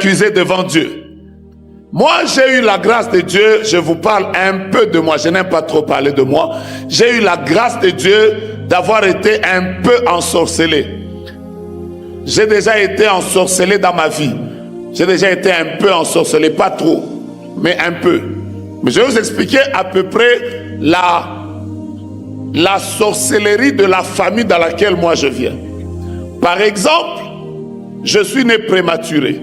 accusé devant Dieu. Moi, j'ai eu la grâce de Dieu, je vous parle un peu de moi, je n'aime pas trop parler de moi. J'ai eu la grâce de Dieu d'avoir été un peu ensorcelé. J'ai déjà été ensorcelé dans ma vie. J'ai déjà été un peu ensorcelé, pas trop, mais un peu. Mais je vais vous expliquer à peu près la sorcellerie de la famille dans laquelle moi je viens. Par exemple, je suis né prématuré.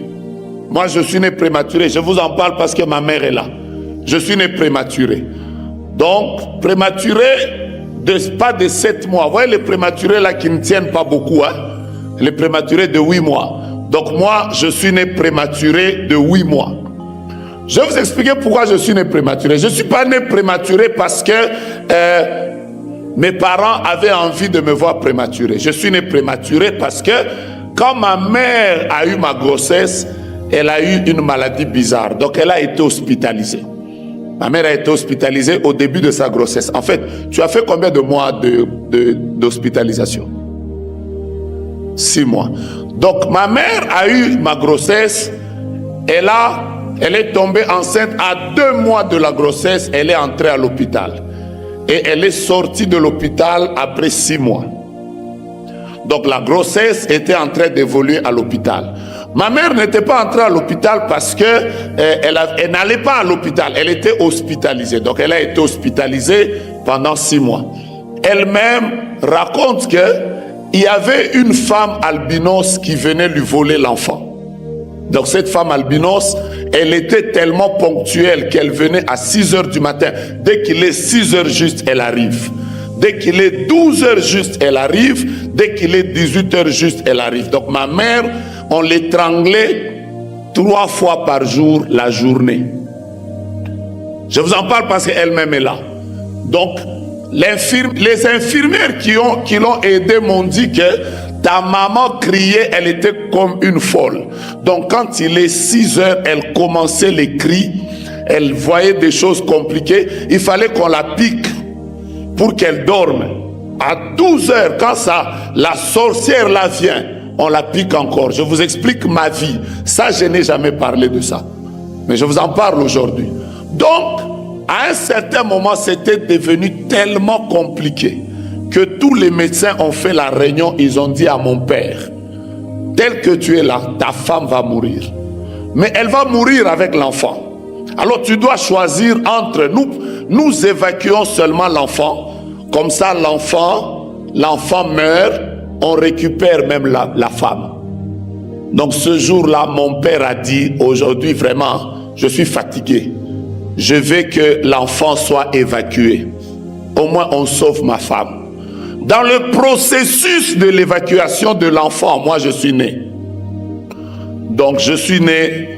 Moi, je suis né prématuré. Je vous en parle parce que ma mère est là. Je suis né prématuré. Donc, prématuré, pas de 7 mois. Vous voyez les prématurés là qui ne tiennent pas beaucoup, hein? Les prématurés de 8 mois. Donc moi, je suis né prématuré de 8 mois. Je vais vous expliquer pourquoi je suis né prématuré. Je ne suis pas né prématuré parce que mes parents avaient envie de me voir prématuré. Je suis né prématuré parce que quand ma mère a eu ma grossesse, elle a eu une maladie bizarre. Donc elle a été hospitalisée. Ma mère a été hospitalisée au début de sa grossesse. En fait, tu as fait combien de mois d'hospitalisation? 6 mois. Donc ma mère a eu ma grossesse. Elle est tombée enceinte à 2 mois de la grossesse. Elle est entrée à l'hôpital. Et elle est sortie de l'hôpital après 6 mois. Donc la grossesse était en train d'évoluer à l'hôpital. Ma mère n'était pas entrée à l'hôpital parce que elle n'allait pas à l'hôpital. Elle était hospitalisée. Donc elle a été hospitalisée pendant 6 mois. Elle-même raconte qu'il y avait une femme albinos qui venait lui voler l'enfant. Donc cette femme albinos, elle était tellement ponctuelle qu'elle venait à 6 heures du matin. Dès qu'il est 6 heures juste, elle arrive. Dès qu'il est 12 heures juste, elle arrive. Dès qu'il est 18 heures juste, elle arrive. Donc ma mère, on l'étranglait 3 fois par jour la journée. Je vous en parle parce qu'elle-même est là. Donc les infirmières qui l'ont aidé m'ont dit que ta maman criait, elle était comme une folle. Donc quand il est 6 heures, elle commençait les cris. Elle voyait des choses compliquées. Il fallait qu'on la pique pour qu'elle dorme. À 12 heures, quand la sorcière là vient, on la pique encore. Je vous explique ma vie. Ça, je n'ai jamais parlé de ça. Mais je vous en parle aujourd'hui. Donc, à un certain moment, c'était devenu tellement compliqué que tous les médecins ont fait la réunion. Ils ont dit à mon père, tel que tu es là, ta femme va mourir. Mais elle va mourir avec l'enfant. Alors tu dois choisir entre nous. Nous évacuons seulement l'enfant. Comme ça, l'enfant meurt. On récupère même la femme. Donc ce jour-là, mon père a dit, aujourd'hui vraiment, je suis fatigué. Je veux que l'enfant soit évacué. Au moins, on sauve ma femme. Dans le processus de l'évacuation de l'enfant, moi, je suis né. Donc, je suis né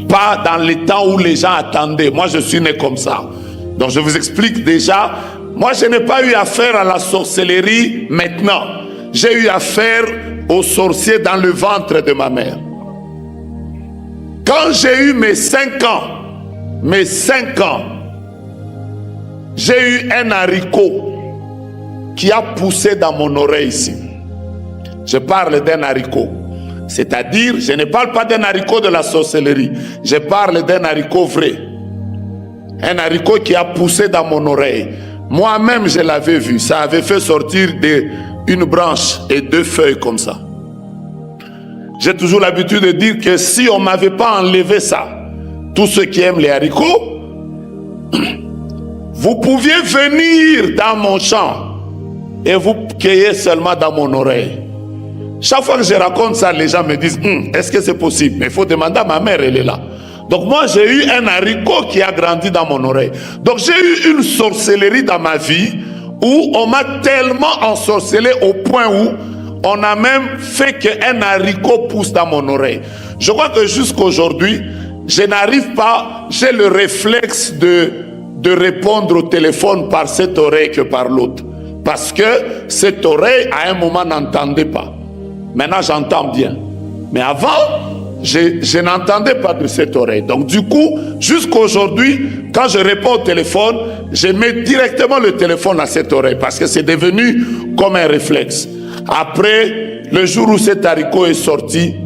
pas dans les temps où les gens attendaient. Moi, je suis né comme ça. Donc, je vous explique déjà. Moi, je n'ai pas eu affaire à la sorcellerie maintenant. J'ai eu affaire aux sorciers dans le ventre de ma mère. Quand j'ai eu mes 5 ans, j'ai eu un haricot qui a poussé dans mon oreille ici. Je parle d'un haricot. C'est-à-dire, je ne parle pas d'un haricot de la sorcellerie. Je parle d'un haricot vrai. Un haricot qui a poussé dans mon oreille. Moi-même, je l'avais vu. Ça avait fait sortir une branche et 2 feuilles comme ça. J'ai toujours l'habitude de dire que si on ne m'avait pas enlevé ça, tous ceux qui aiment les haricots, vous pouviez venir dans mon champ et vous cueillez seulement dans mon oreille. Chaque fois que je raconte ça, les gens me disent, est-ce que c'est possible? Mais il faut demander à ma mère, elle est là. Donc moi, j'ai eu un haricot qui a grandi dans mon oreille. Donc j'ai eu une sorcellerie dans ma vie où on m'a tellement ensorcelé au point où on a même fait qu'un haricot pousse dans mon oreille. Je crois que jusqu'à aujourd'hui, je n'arrive pas, j'ai le réflexe de répondre au téléphone par cette oreille que par l'autre. Parce que cette oreille, à un moment, n'entendait pas. Maintenant, j'entends bien. Mais avant, je n'entendais pas de cette oreille. Donc du coup, jusqu'à aujourd'hui, quand je réponds au téléphone, je mets directement le téléphone à cette oreille. Parce que c'est devenu comme un réflexe. Après, le jour où cet haricot est sorti,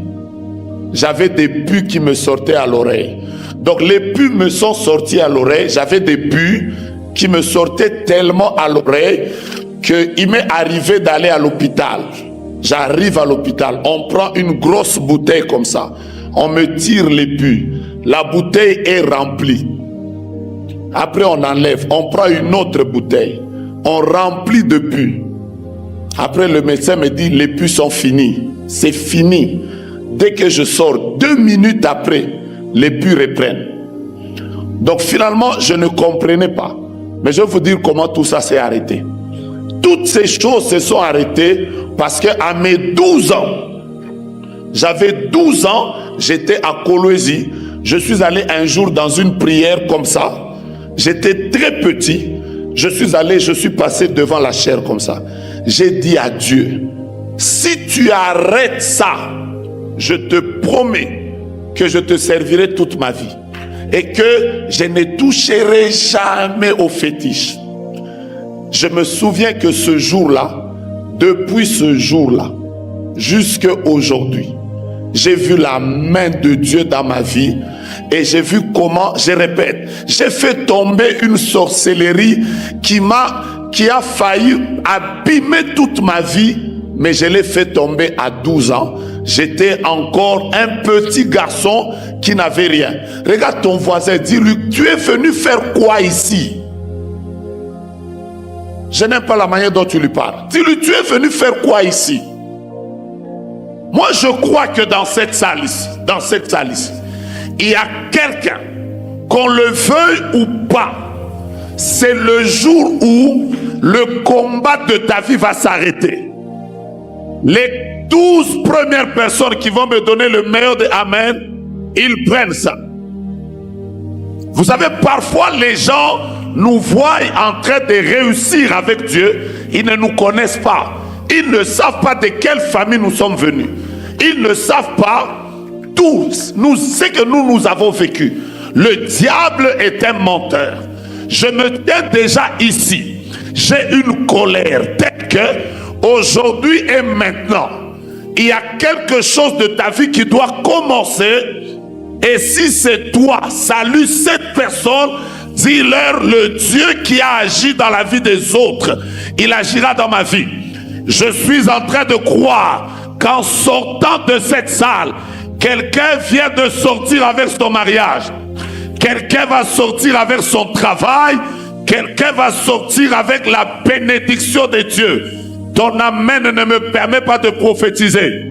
j'avais des pus qui me sortaient à l'oreille. Donc les pus me sont sortis à l'oreille, j'avais des pus qui me sortaient tellement à l'oreille qu'il m'est arrivé d'aller à l'hôpital. J'arrive à l'hôpital, on prend une grosse bouteille comme ça, on me tire les pus, la bouteille est remplie. Après on enlève, on prend une autre bouteille, on remplit de pus. Après le médecin me dit les pus sont finis, c'est fini. Dès que je sors, 2 minutes après, les pus reprennent. Donc finalement, je ne comprenais pas. Mais je vais vous dire comment tout ça s'est arrêté. Toutes ces choses se sont arrêtées parce qu'à mes 12 ans, j'avais 12 ans, j'étais à Kolwezi. Je suis allé un jour dans une prière comme ça. J'étais très petit. Je suis passé devant la chaire comme ça. J'ai dit à Dieu, si tu arrêtes ça, je te promets que je te servirai toute ma vie. Et que je ne toucherai jamais aux fétiches. Je me souviens que ce jour-là, depuis ce jour-là, jusqu'à aujourd'hui, j'ai vu la main de Dieu dans ma vie et j'ai vu comment, je répète, j'ai fait tomber une sorcellerie qui a failli abîmer toute ma vie, mais je l'ai fait tomber à 12 ans. J'étais encore un petit garçon qui n'avait rien. Regarde ton voisin, dis-lui, tu es venu faire quoi ici? Je n'aime pas la manière dont tu lui parles. Dis-lui, tu es venu faire quoi ici? Moi, je crois que dans cette salle ici, il y a quelqu'un, qu'on le veuille ou pas, c'est le jour où le combat de ta vie va s'arrêter. Les 12 premières personnes qui vont me donner le meilleur de Amen, ils prennent ça. Vous savez, parfois les gens nous voient en train de réussir avec Dieu, ils ne nous connaissent pas. Ils ne savent pas de quelle famille nous sommes venus. Ils ne savent pas tout ce que nous avons vécu. Le diable est un menteur. Je me tiens déjà ici. J'ai une colère telle que aujourd'hui et maintenant, il y a quelque chose de ta vie qui doit commencer. Et si c'est toi, salue cette personne, dis-leur le Dieu qui a agi dans la vie des autres, il agira dans ma vie. Je suis en train de croire qu'en sortant de cette salle, quelqu'un vient de sortir avec son mariage, quelqu'un va sortir avec son travail, quelqu'un va sortir avec la bénédiction de Dieu. Ton amen ne me permet pas de prophétiser.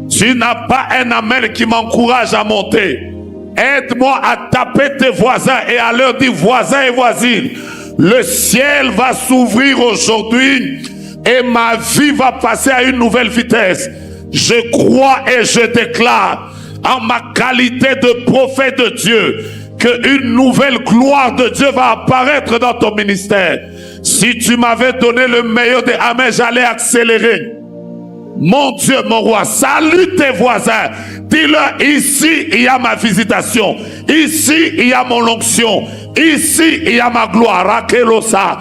Tu n'as pas un amen qui m'encourage à monter. Aide-moi à taper tes voisins et à leur dire, voisins et voisines, le ciel va s'ouvrir aujourd'hui et ma vie va passer à une nouvelle vitesse. Je crois et je déclare en ma qualité de prophète de Dieu qu'une nouvelle gloire de Dieu va apparaître dans ton ministère. Si tu m'avais donné le meilleur des amens, j'allais accélérer. Mon Dieu, mon roi, salue tes voisins. Dis-leur, ici, il y a ma visitation. Ici, il y a mon onction. Ici, il y a ma gloire. Rakelosa.